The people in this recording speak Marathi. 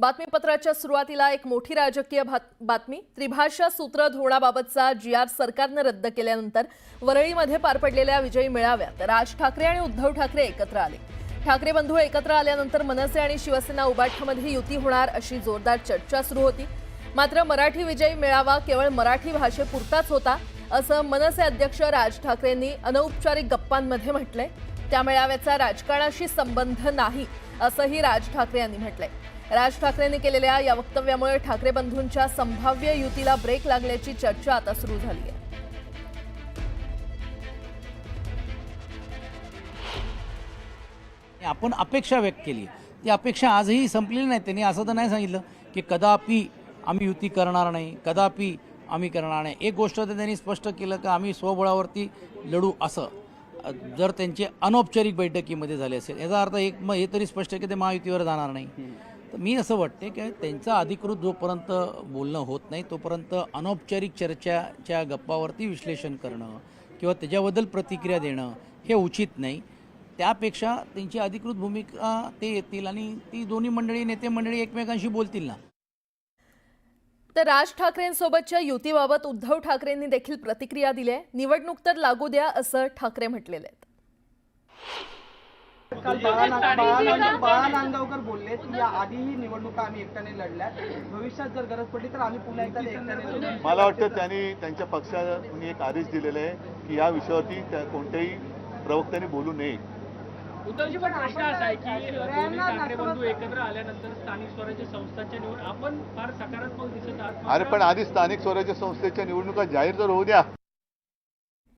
बातमीपत्राच्या सुरुवातीला एक मोठी राजकीय बातमी। त्रिभाषा सूत्र धोरणाबाबतचा जी.आर. सरकारने रद्द केल्यानंतर वरळीमध्ये पार पडलेल्या विजयी मेळाव्यात राज ठाकरे आणि उद्धव ठाकरे एकत्र आले। ठाकरे बंधू एकत्र आल्यानंतर मनसे आणि शिवसेना उभाठ्यामध्ये युती होणार अशी जोरदार चर्चा सुरू होती। मात्र मराठी विजयी मेळावा केवळ मराठी भाषेपुरताच होता असं मनसे अध्यक्ष राज ठाकरेंनी अनौपचारिक गप्पांमध्ये म्हटलंय। त्या मेळाव्याचा राजकारणाशी संबंध नाही असंही राज ठाकरे यांनी म्हटलंय। राज ठाकरेंनी केलेल्या या वक्तव्यामुळे ठाकरे बंधूंच्या संभाव्य युतीला ब्रेक लागल्याची चर्चा आता सुरू झाली आहे। आपण अपेक्षा व्यक्त केली, ती अपेक्षा आजही संपलेली नाही। त्यांनी असं तर नाही सांगितलं की कदापि आम्ही युती करणार नाही, कदापि आम्ही करणार नाही। एक गोष्ट तर त्यांनी स्पष्ट केलं की आम्ही स्वबळावरती लढू असं जर त्यांची अनौपचारिक बैठकीमध्ये झाले असेल याचा अर्थ एक मग हे तरी स्पष्ट की ते महायुतीवर जाणार नाही। तर मी असं वाटते की त्यांचा अधिकृत जोपर्यंत बोलणं होत नाही तोपर्यंत अनौपचारिक चर्चाच्या गप्पावरती विश्लेषण करणं किंवा त्याच्याबद्दल प्रतिक्रिया देणं हे उचित नाही। त्यापेक्षा त्यांची अधिकृत भूमिका ते येतील आणि ती दोन्ही मंडळी नेते मंडळी एकमेकांशी बोलतील ना। तर राज ठाकरेंसोबतच्या युतीबाबत उद्धव ठाकरेंनी देखील प्रतिक्रिया दिली आहे। निवडणूक तर लागू द्या असं ठाकरे म्हटलेले आहेत। काल बाळा नांदगावकर बोलले की या आधीही निवडणुका आम्ही एकट्याने लढल्या, भविष्यात जर गरज पडली तर आम्ही पुन्हा एकदा एकट्याने लढू। मला वाटतं त्यांनी त्यांच्या पक्षाने एक आदेश दिलेला आहे की या विषयावरती कोणत्याही प्रवक्त्याने बोलू नये। उद्धवजी, पण प्रश्न असा आहे की दोन्ही ठाकरे बंधू एकत्र आल्यानंतर स्थानिक स्वराज्य संस्थांच्या निवड आपण फार सकारात्मक दिसत आहात। अरे पण आधी स्थानिक स्वराज्य संस्थेच्या निवडणुका जाहीर तर होऊ द्या।